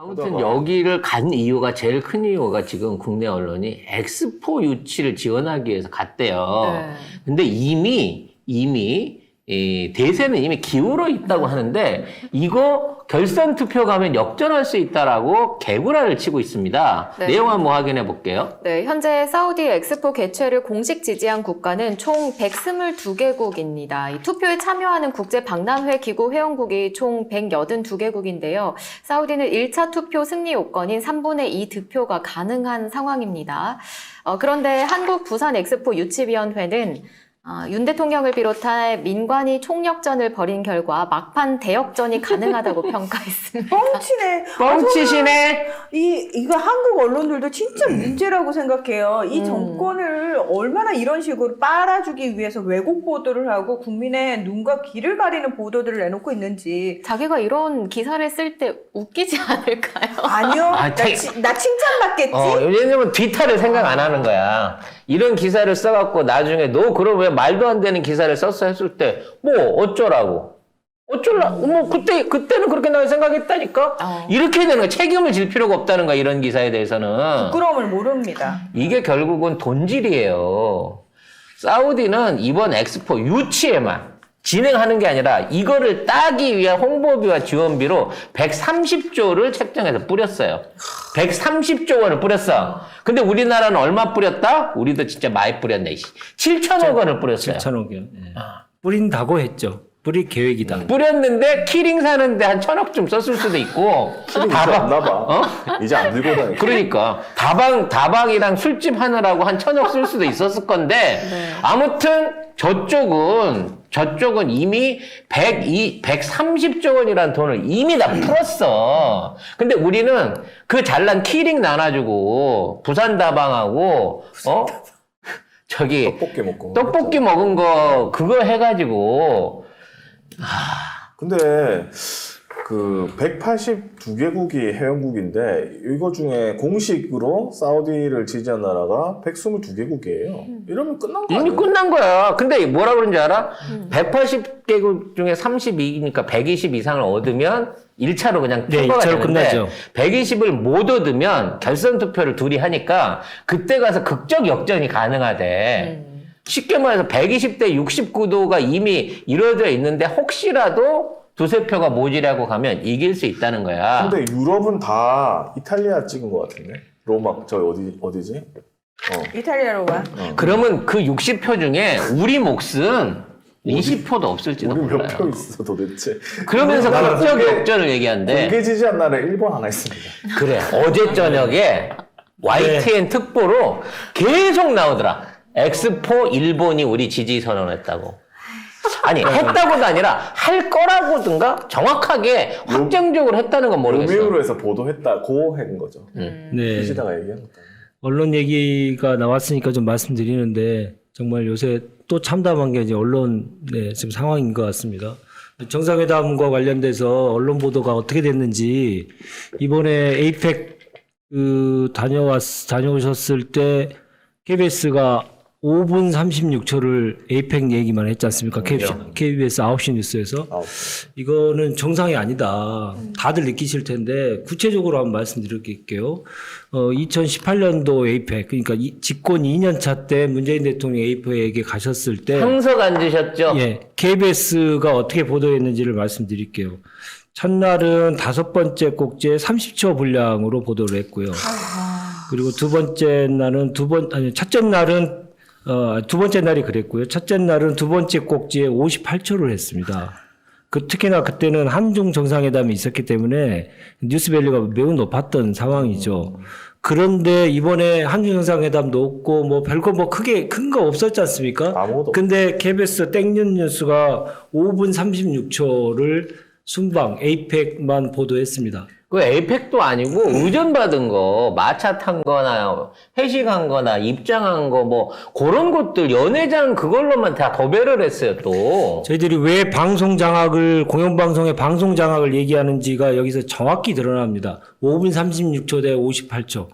아무튼 여기를 간 이유가 제일 큰 이유가 지금 국내 언론이 엑스포 유치를 지원하기 위해서 갔대요. 네. 근데 이미 이 대세는 이미 기울어 있다고 하는데 이거 결선 투표 가면 역전할 수 있다라고 개구라를 치고 있습니다. 네. 내용 한번 확인해 볼게요. 네, 현재 사우디 엑스포 개최를 공식 지지한 국가는 총 122개국입니다. 이 투표에 참여하는 국제 박람회 기구 회원국이 총 182개국인데요. 사우디는 1차 투표 승리 요건인 3분의 2 득표가 가능한 상황입니다. 그런데 한국 부산 엑스포 유치위원회는 윤 대통령을 비롯한 민관이 총력전을 벌인 결과 막판 대역전이 가능하다고 평가했습니다. 뻥치네. 뻥치시네. 이거 한국 언론들도 진짜 문제라고 생각해요. 이 정권을 얼마나 이런 식으로 빨아주기 위해서 왜곡 보도를 하고 국민의 눈과 귀를 가리는 보도들을 내놓고 있는지. 자기가 이런 기사를 쓸 때 웃기지 않을까요? 아니요. 나 칭찬받겠지? 왜냐면 뒤탈을 생각 안 하는 거야. 이런 기사를 써갖고 나중에 너 그럼 왜 말도 안 되는 기사를 썼어 했을 때 뭐 어쩌라고. 뭐 그때는 그렇게 나 생각했다니까. 이렇게 되는 거야. 책임을 질 필요가 없다는 거야. 이런 기사에 대해서는. 부끄러움을 모릅니다. 이게 결국은 돈질이에요. 사우디는 이번 엑스포 유치에만 진행하는 게 아니라 이거를 따기 위한 홍보비와 지원비로 130조를 책정해서 뿌렸어요. 130조 원을 뿌렸어. 근데 우리나라는 얼마 뿌렸다? 우리도 진짜 많이 뿌렸네. 7천억 원을 뿌렸어요. 7천억이요. 네. 뿌린다고 했죠. 뿌릴 계획이다. 뿌렸는데 키링 사는데 한 1,000억쯤 썼을 수도 있고. 없나 봐. 이제 안 들고 다니고. 그러니까 다방이랑 술집 하느라고 한 1,000억 쓸 수도 있었을 건데 아무튼 저쪽은 이미 130조 원이라는 돈을 이미 다 풀었어. 근데 우리는 그 잘난 키링 나눠주고 부산 다방하고 저기 떡볶이 먹은 거 그거 해가지고 근데 그 182개국이 회원국인데 이거 중에 공식으로 사우디를 지지한 나라가 122개국이에요. 이러면 끝난 거 이미 아니에요? 끝난 거야. 근데 뭐라 그런지 알아? 180개국 중에 32니까 120 이상을 얻으면 1차로 그냥 네, 통과가 1차로 되는데 끝나죠. 120을 못 얻으면 결선 투표를 둘이 하니까 그때 가서 극적 역전이 가능하대. 쉽게 말해서 120대 69도가 이미 이루어져 있는데 혹시라도 두세 표가 모자라고 가면 이길 수 있다는 거야. 근데 유럽은 다 이탈리아 찍은 것 같은데? 로마, 어디지? 이탈리아로 가. 그러면 그 60표 중에 우리 몫은 20표도 없을지도 우리 몰라요. 몇 표 있어 도대체? 그러면서 나는 극적 공개- 역전을 얘기한대. 공개 지지한 나라 일본 하나 있습니다. 그래. 어제 저녁에 YTN 특보로 계속 나오더라. 엑스포 일본이 우리 지지 선언했다고. 아니 했다고도 아니라 할 거라고든가 정확하게 확정적으로 했다는 건 모르겠어. 요미우로에서 보도했다고 한 거죠. 네. 기시다가 얘기한 거다. 언론 얘기가 나왔으니까 좀 말씀드리는데 정말 요새 또 참담한 게 이제 언론의 지금 상황인 것 같습니다. 정상회담과 관련돼서 언론 보도가 어떻게 됐는지 이번에 에이펙 다녀오셨을 때 KBS가 5분 36초를 에이펙 얘기만 했지 않습니까? KBS 9시 뉴스에서. 이거는 정상이 아니다. 다들 느끼실 텐데 구체적으로 한번 말씀드릴게요. 2018년도 에이펙, 그러니까 집권 2년차 때 문재인 대통령이 에이펙에 가셨을 때 항석 앉으셨죠? 예, KBS가 어떻게 보도했는지를 말씀드릴게요. 첫날은 5번째 꼭지에 30초 분량으로 보도를 했고요. 그리고 첫째 날은 두 번째 날이 그랬고요. 첫째 날은 두 번째 꼭지에 58초를 했습니다. 특히나 그때는 한중 정상회담이 있었기 때문에 뉴스밸류가 매우 높았던 상황이죠. 그런데 이번에 한중 정상회담도 없고 뭐 별거 뭐 크게 큰 거 없었지 않습니까? 아무것도 근데 KBS 땡뉴 뉴스가 5분 36초를 순방 에이펙만 보도했습니다. 그 에이펙도 아니고 의전받은 거, 마차 탄 거나 회식한 거나 입장한 거 뭐 그런 것들 연회장 그걸로만 다 도배를 했어요 또. 저희들이 왜 방송 장악을 공영방송의 방송 장악을 얘기하는지가 여기서 정확히 드러납니다. 5분 36초 대 58초.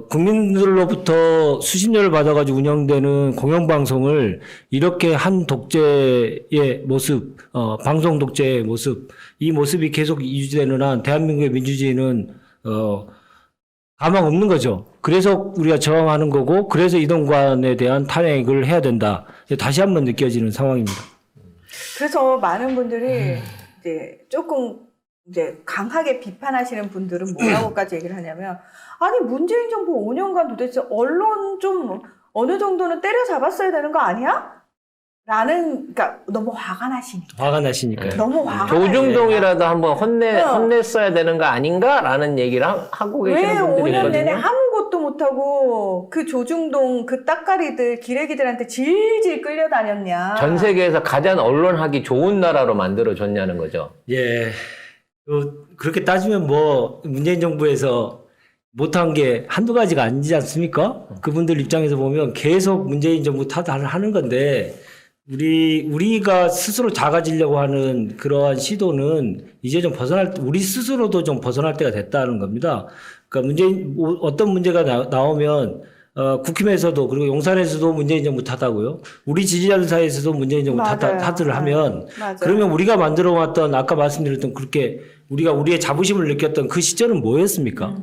국민들로부터 수십 년을 받아가지고 운영되는 공영방송을 이렇게 한 독재의 모습, 방송 독재의 모습, 이 모습이 계속 유지되는 한 대한민국의 민주주의는, 가망 없는 거죠. 그래서 우리가 저항하는 거고, 그래서 이동관에 대한 탄핵을 해야 된다. 다시 한번 느껴지는 상황입니다. 그래서 많은 분들이 이제 조금 이제 강하게 비판하시는 분들은 뭐라고까지 얘기를 하냐면, 아니 문재인 정부 5년간 도대체 언론 좀 어느 정도는 때려잡았어야 되는 거 아니야? 라는, 그러니까 너무 화가 나시니까. 화가 나시니까요. 너무 화가 조중동이라도 한번 어. 혼냈어야 되는 거 아닌가라는 얘기를 하고 계시는 왜 분들이 5년 내내 있거든요. 아무것도 못하고 그 조중동 그 따까리들 기레기들한테 질질 끌려다녔냐. 전 세계에서 가장 언론하기 좋은 나라로 만들어줬냐는 거죠. 예. 그렇게 따지면 뭐, 문재인 정부에서 못한 게 한두 가지가 아니지 않습니까? 그분들 입장에서 보면 계속 문재인 정부 탓을 하는 건데, 우리가 스스로 작아지려고 하는 그러한 시도는 이제 좀 우리 스스로도 좀 벗어날 때가 됐다는 겁니다. 그러니까 어떤 문제가 나오면, 국힘에서도 그리고 용산에서도 문재인 정부 탓하고요. 우리 지지자들 사이에서도 문재인 정부 탓을 하면, 맞아요. 그러면 우리가 만들어 왔던, 아까 말씀드렸던 그렇게 우리가 우리의 자부심을 느꼈던 그 시절은 뭐였습니까?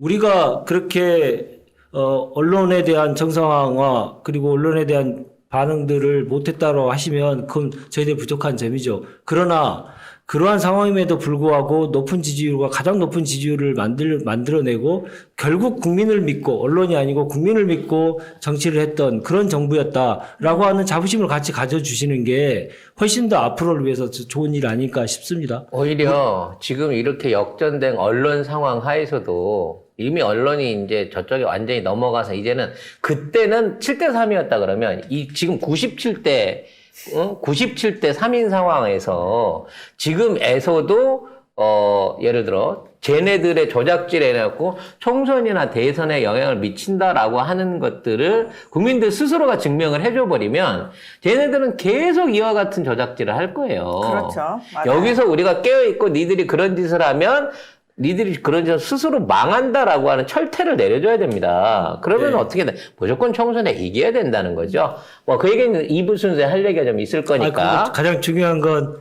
우리가 그렇게, 언론에 대한 정상화 그리고 언론에 대한 반응들을 못했다고 하시면 그건 저희들 부족한 점이죠. 그러나 그러한 상황임에도 불구하고 높은 지지율과 가장 높은 지지율을 만들어내고 결국 국민을 믿고 언론이 아니고 국민을 믿고 정치를 했던 그런 정부였다라고 하는 자부심을 같이 가져주시는 게 훨씬 더 앞으로를 위해서 좋은 일 아닐까 싶습니다. 오히려 지금 이렇게 역전된 언론 상황 하에서도 이미 언론이 이제 저쪽에 완전히 넘어가서 이제는 그때는 7대3이었다 그러면 지금 97대 3인 상황에서 지금에서도 예를 들어 쟤네들의 조작질 해놓고 총선이나 대선에 영향을 미친다라고 하는 것들을 국민들 스스로가 증명을 해줘버리면 쟤네들은 계속 이와 같은 조작질을 할 거예요. 그렇죠. 맞아요. 여기서 우리가 깨어있고 니들이 그런 짓을 하면 니들이 그런 짓을 스스로 망한다라고 하는 철퇴를 내려줘야 됩니다. 그러면 어떻게 돼? 무조건 총선에 이겨야 된다는 거죠. 뭐 그 얘기는 2부 순서에 할 얘기가 좀 있을 거니까. 가장 중요한 건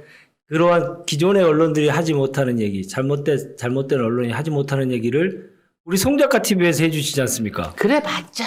그러한 기존의 언론들이 하지 못하는 얘기, 잘못된 언론이 하지 못하는 얘기를 우리 송작가 TV에서 해주시지 않습니까? 그래 봤자.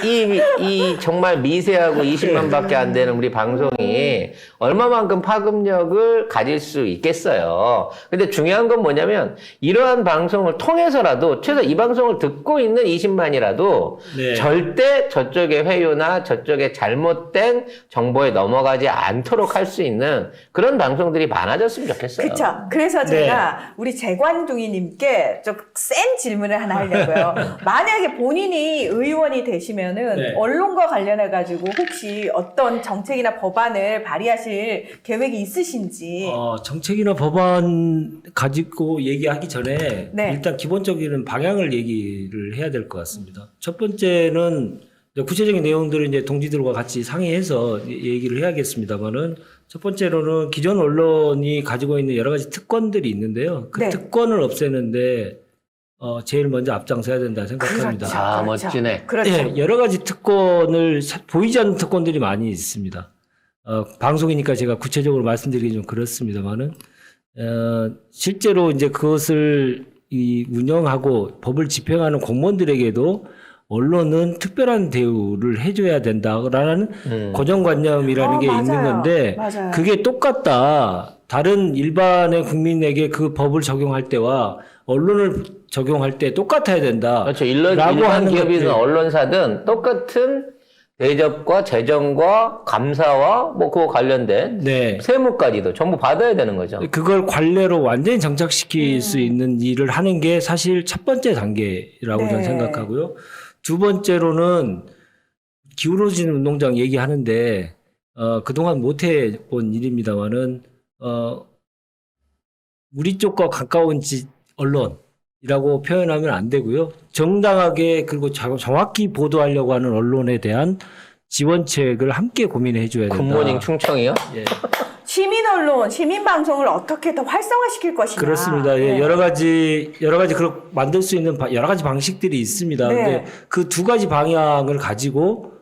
이 정말 미세하고 20만밖에 안 되는 우리 방송이 얼마만큼 파급력을 가질 수 있겠어요. 근데 중요한 건 뭐냐면 이러한 방송을 통해서라도 최소 이 방송을 듣고 있는 20만이라도 네. 절대 저쪽의 회유나 저쪽의 잘못된 정보에 넘어가지 않도록 할 수 있는 그런 방송들이 많아졌으면 좋겠어요. 그쵸. 그래서 제가 우리 재관둥이님께 좀 센 질문을 하나 하려고요. 만약에 본인이 의원이 되시면은 네. 언론과 관련해가지고 혹시 어떤 정책이나 법안을 발의하실 계획이 있으신지. 정책이나 법안 가지고 얘기하기 전에 네. 일단 기본적인 방향을 얘기를 해야 될 것 같습니다. 첫 번째는 구체적인 내용들을 이제 동지들과 같이 상의해서 얘기를 해야겠습니다만은 첫 번째로는 기존 언론이 가지고 있는 여러 가지 특권들이 있는데요. 그 네. 특권을 없애는데 제일 먼저 앞장서야 된다 생각합니다. 그렇죠. 아, 그렇죠. 멋지네. 그렇죠. 예, 여러 가지 특권을 보이지 않는 특권들이 많이 있습니다. 방송이니까 제가 구체적으로 말씀드리기 좀 그렇습니다만은 실제로 이제 그것을 운영하고 법을 집행하는 공무원들에게도 언론은 특별한 대우를 해줘야 된다라는 고정관념이라는 게 맞아요. 있는 건데 맞아요. 그게 똑같다. 다른 일반의 국민에게 그 법을 적용할 때와 언론을 적용할 때 똑같아야 된다. 그렇죠. 일반 기업이든 언론사든 똑같은 대접과 재정과 감사와 뭐 그거 관련된 네. 세무까지도 전부 받아야 되는 거죠. 그걸 관례로 완전히 정착시킬 수 있는 일을 하는 게 사실 첫 번째 단계라고 네. 저는 생각하고요. 두 번째로는 기울어진 운동장 얘기하는데 그동안 못 해본 일입니다만은 우리 쪽과 가까운 언론이라고 표현하면 안 되고요. 정당하게 그리고 정확히 보도하려고 하는 언론에 대한 지원책을 함께 고민해 줘야 된다. 굿모닝 충청이요? 예. 시민 언론, 시민 방송을 어떻게 더 활성화시킬 것이냐. 그렇습니다. 예, 네. 여러 가지 그렇게 만들 수 있는 여러 가지 방식들이 있습니다. 네. 근데 그 두 가지 방향을 가지고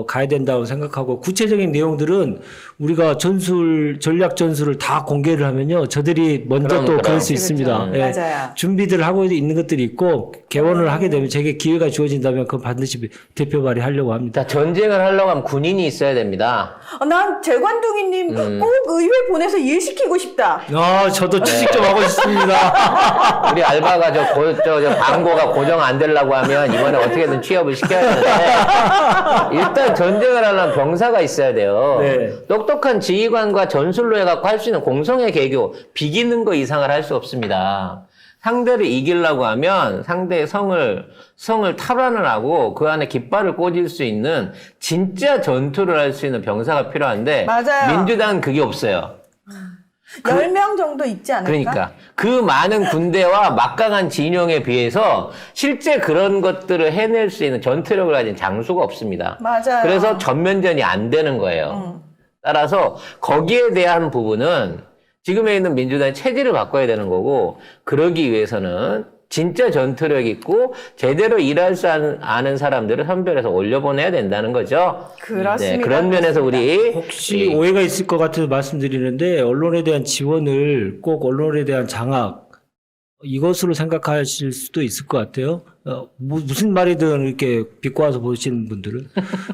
가야 된다고 생각하고 구체적인 내용들은 우리가 전략 전술을 다 공개를 하면요. 저들이 먼저 또 그럴 수 그렇죠. 있습니다. 예, 맞아요. 준비들을 하고 있는 것들이 있고 개원을 하게 되면 제게 기회가 주어진다면 그건 반드시 대표 발의하려고 합니다. 자, 전쟁을 하려고 하면 군인이 있어야 됩니다. 난 재관둥이님 꼭 의회 보내서 일 시키고 싶다. 저도 취직 좀 하고 싶습니다. 우리 알바가 저 광고가 고정 안 되려고 하면 이번에 어떻게든 취업을 시켜야 되는데 일단 전쟁을 하려면 병사가 있어야 돼요. 네. 똑똑한 지휘관과 전술로 해갖고 할 수 있는 공성의 개교, 비기는 거 이상을 할 수 없습니다. 상대를 이기려고 하면 상대의 성을 탈환을 하고 그 안에 깃발을 꽂을 수 있는 진짜 전투를 할 수 있는 병사가 필요한데 맞아요. 민주당은 그게 없어요. 10명 정도 있지 않을까? 그러니까 그 많은 군대와 막강한 진영에 비해서 실제 그런 것들을 해낼 수 있는 전투력을 가진 장수가 없습니다. 맞아요. 그래서 전면전이 안 되는 거예요. 따라서 거기에 대한 부분은 지금에 있는 민주당의 체질을 바꿔야 되는 거고 그러기 위해서는 진짜 전투력 있고 제대로 일할 수 아는 사람들을 선별해서 올려보내야 된다는 거죠. 그렇습니다. 그런 면에서 우리 혹시 오해가 있을 것 같아서 말씀드리는데 언론에 대한 지원을 꼭 언론에 대한 장악 이것으로 생각하실 수도 있을 것 같아요. 무슨 말이든 이렇게 비꼬아서 보시는 분들은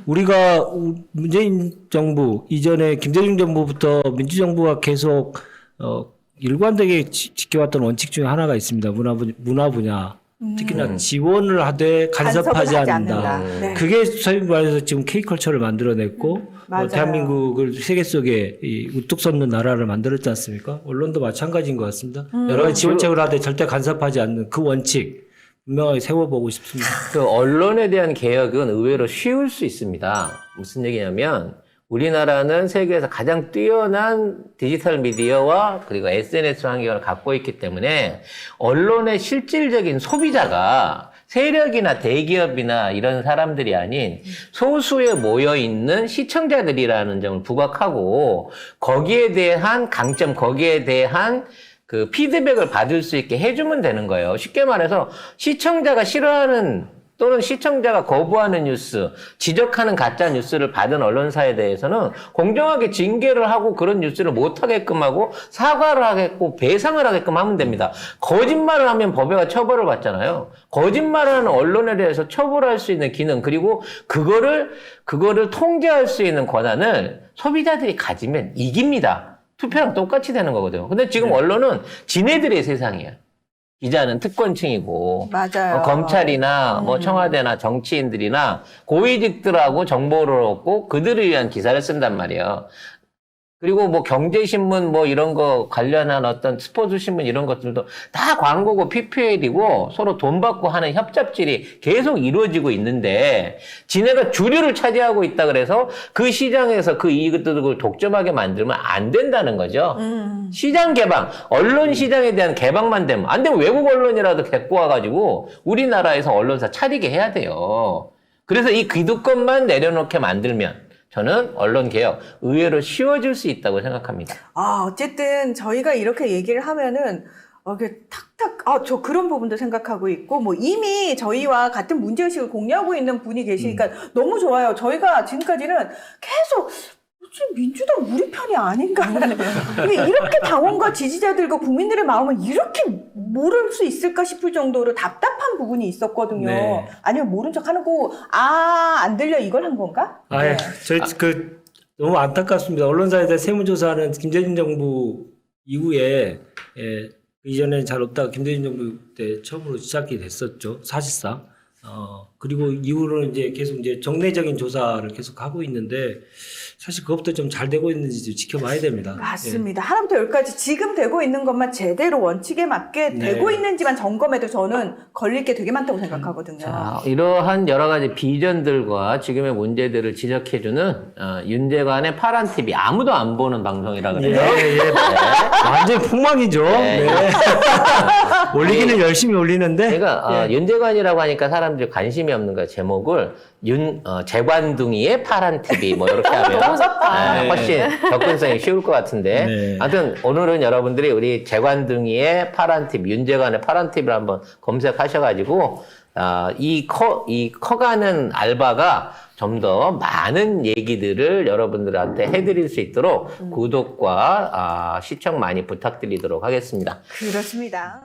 우리가 문재인 정부 이전에 김대중 정부부터 민주정부가 계속 일관되게 지켜왔던 원칙 중에 하나가 있습니다. 문화 분야. 특히나 지원을 하되 간섭하지 간섭을 하지 않는다. 않는다. 네. 그게 소위 말해서 지금 K컬처를 만들어냈고 맞아요. 대한민국을 세계 속에 우뚝 섰는 나라를 만들었지 않습니까? 언론도 마찬가지인 것 같습니다. 여러 가지 지원책을 하되 절대 간섭하지 않는 그 원칙 분명하게 세워보고 싶습니다. 그 언론에 대한 개혁은 의외로 쉬울 수 있습니다. 무슨 얘기냐면 우리나라는 세계에서 가장 뛰어난 디지털 미디어와 그리고 SNS 환경을 갖고 있기 때문에 언론의 실질적인 소비자가 세력이나 대기업이나 이런 사람들이 아닌 소수에 모여 있는 시청자들이라는 점을 부각하고 거기에 대한 강점, 거기에 대한 그 피드백을 받을 수 있게 해주면 되는 거예요. 쉽게 말해서 시청자가 싫어하는 또는 시청자가 거부하는 뉴스, 지적하는 가짜 뉴스를 받은 언론사에 대해서는 공정하게 징계를 하고 그런 뉴스를 못하게끔 하고 사과를 하겠고 배상을 하게끔 하면 됩니다. 거짓말을 하면 법에가 처벌을 받잖아요. 거짓말을 하는 언론에 대해서 처벌할 수 있는 기능 그리고 그거를 통제할 수 있는 권한을 소비자들이 가지면 이깁니다. 투표랑 똑같이 되는 거거든요. 근데 지금 언론은 지네들의 세상이에요. 기자는 특권층이고 맞아요. 검찰이나 뭐 청와대나 정치인들이나 고위직들하고 정보를 얻고 그들을 위한 기사를 쓴단 말이에요. 그리고 뭐 경제신문 뭐 이런 거 관련한 어떤 스포츠신문 이런 것들도 다 광고고 PPL이고 서로 돈 받고 하는 협잡질이 계속 이루어지고 있는데 지네가 주류를 차지하고 있다 그래서 그 시장에서 그 이익들을 독점하게 만들면 안 된다는 거죠. 시장 개방, 언론 시장에 대한 개방만 되면 안 되면 외국 언론이라도 데리고 와가지고 우리나라에서 언론사 차리게 해야 돼요. 그래서 이 기득권만 내려놓게 만들면 저는 언론 개혁 의외로 쉬워질 수 있다고 생각합니다. 어쨌든 저희가 이렇게 얘기를 하면은 이게 탁탁 저 그런 부분도 생각하고 있고 뭐 이미 저희와 같은 문제의식을 공유하고 있는 분이 계시니까 너무 좋아요. 저희가 지금까지는 계속 민주당 우리 편이 아닌가. 이렇게 당원과 지지자들과 국민들의 마음을 이렇게 모를 수 있을까 싶을 정도로 답답한 부분이 있었거든요. 네. 아니면 모른 척 하는 거, 안 들려 이걸 한 건가? 예. 저희 너무 안타깝습니다. 언론사에 대한 세무조사는 김대중 정부 이후에 이전에는 잘 없다가 김대중 정부 때 처음으로 시작이 됐었죠. 사실상. 그리고 이후로는 이제 계속 이제 정례적인 조사를 계속 하고 있는데 사실 그것부터 좀 잘 되고 있는지 지켜봐야 됩니다. 맞습니다. 하나부터 열까지 지금 되고 있는 것만 제대로 원칙에 맞게 네. 되고 있는지만 점검해도 저는 걸릴 게 되게 많다고 생각하거든요. 자, 이러한 여러 가지 비전들과 지금의 문제들을 지적해주는 윤재관의 파란 TV 아무도 안 보는 방송이라 그래요. 예. 완전히 폭망이죠. 네. 네. 올리기는 열심히 올리는데 제가 윤재관이라고 하니까 사람들이 관심이 없는 거야. 제목을 재관둥이의 파란 TV 뭐 이렇게 하면 너무 좋다. 훨씬 접근성이 쉬울 것 같은데 네. 아무튼 오늘은 여러분들이 우리 재관둥이의 파란 TV, 윤재관의 파란 TV를 한번 검색하셔가지고 이 커가는 알바가 좀 더 많은 얘기들을 여러분들한테 해드릴 수 있도록 구독과 시청 많이 부탁드리도록 하겠습니다. 그렇습니다.